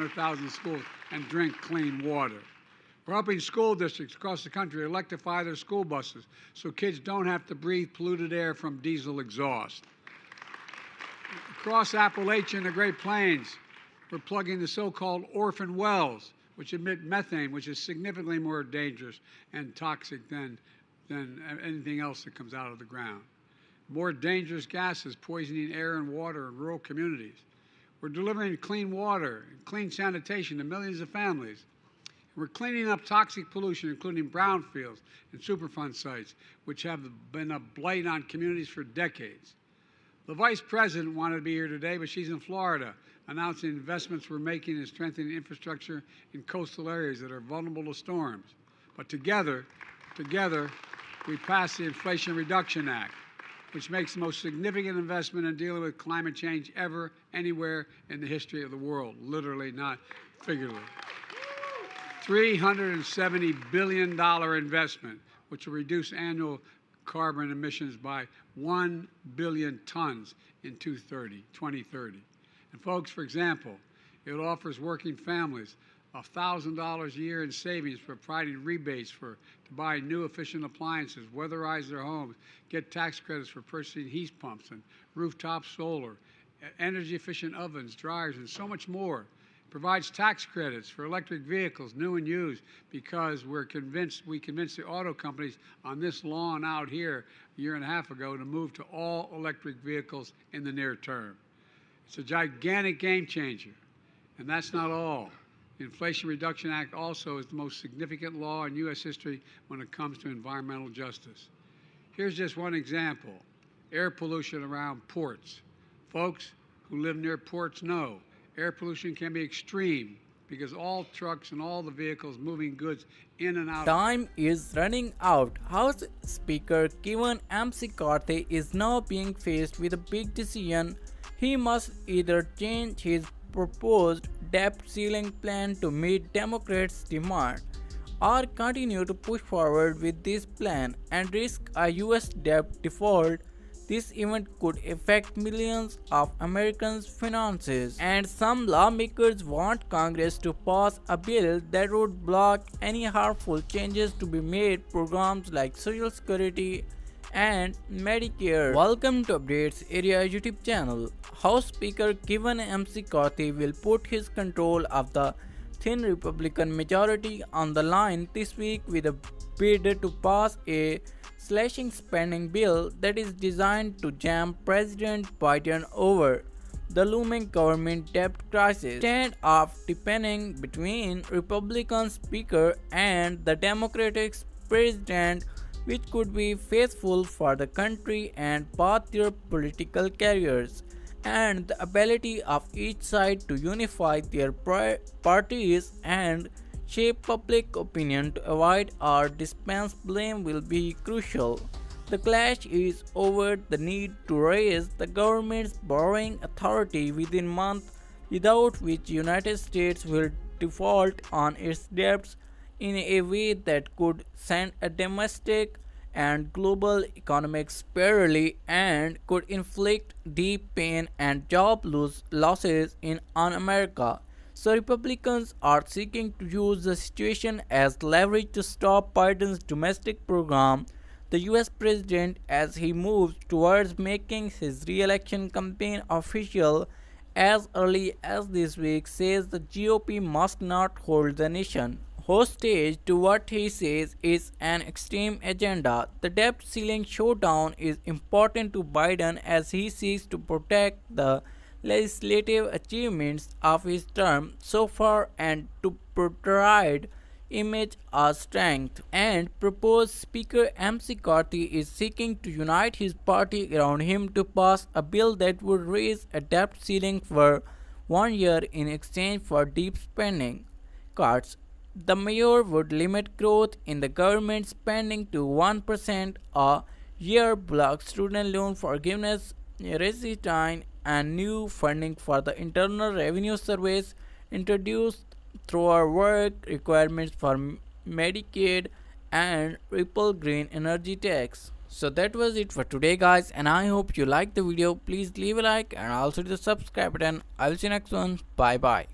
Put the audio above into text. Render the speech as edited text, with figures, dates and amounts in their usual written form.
100,000 schools and drink clean water. We're helping school districts across the country electrify their school buses so kids don't have to breathe polluted air from diesel exhaust. Across Appalachia and the Great Plains, we're plugging the so-called orphan wells, which emit methane, which is significantly more dangerous and toxic than anything else that comes out of the ground. More dangerous gases poisoning air and water in rural communities. We're delivering clean water and clean sanitation to millions of families. We're cleaning up toxic pollution, including brownfields and Superfund sites, which have been a blight on communities for decades. The Vice President wanted to be here today, but she's in Florida, announcing investments we're making in strengthening infrastructure in coastal areas that are vulnerable to storms. But together, we passed the Inflation Reduction Act, which makes the most significant investment in dealing with climate change ever, anywhere in the history of the world, literally, not figuratively. $370 billion investment, which will reduce annual carbon emissions by 1 billion tons in 2030. And folks, for example, it offers working families $1,000 a year in savings for providing rebates to buy new efficient appliances, weatherize their homes, get tax credits for purchasing heat pumps and rooftop solar, energy efficient ovens, dryers, and so much more. Provides tax credits for electric vehicles, new and used, because we convinced the auto companies on this lawn out here a year and a half ago to move to all electric vehicles in the near term. It's a gigantic game changer. And that's not all. The Inflation Reduction Act also is the most significant law in U.S. history when it comes to environmental justice. Here's just one example: air pollution around ports. Folks who live near ports know air pollution can be extreme because all trucks and all the vehicles moving goods in and out. Time is running out. House Speaker Kevin Carthy is now being faced with a big decision. He must either change his proposed debt ceiling plan to meet Democrats' demand, or continue to push forward with this plan and risk a U.S. debt default. This event could affect millions of Americans' finances, and some lawmakers want Congress to pass a bill that would block any harmful changes to be made programs like Social Security and Medicare. Welcome to Updates Area YouTube channel. House Speaker Kevin Carthy will put his control of the thin Republican majority on the line this week with a bid to pass a slashing spending bill that is designed to jam President Biden over the looming government debt crisis. Standoff deepening between Republican Speaker and the Democratic President, which could be faithful for the country and path their political careers, and the ability of each side to unify their parties and shape public opinion to avoid or dispense blame will be crucial. The clash is over the need to raise the government's borrowing authority within months, without which United States will default on its debts in a way that could send a domestic and global economic spiral and could inflict deep pain and job losses on America. So Republicans are seeking to use the situation as leverage to stop Biden's domestic program. The US president, as he moves towards making his re-election campaign official as early as this week, says the GOP must not hold the nation hostage to what he says is an extreme agenda. The debt ceiling showdown is important to Biden as he seeks to protect the legislative achievements of his term so far and to portray image as strength. And proposed Speaker Carthy is seeking to unite his party around him to pass a bill that would raise a debt ceiling for 1 year in exchange for deep spending cuts. The mayor would limit growth in the government spending to 1% a year, block student loan forgiveness, resign, and new funding for the Internal Revenue Service introduced through our work, requirements for Medicaid, and Ripple green energy tax. So that was it for today, guys, and I hope you liked the video. Please leave a like and also the subscribe button. I'll see you next one. Bye bye.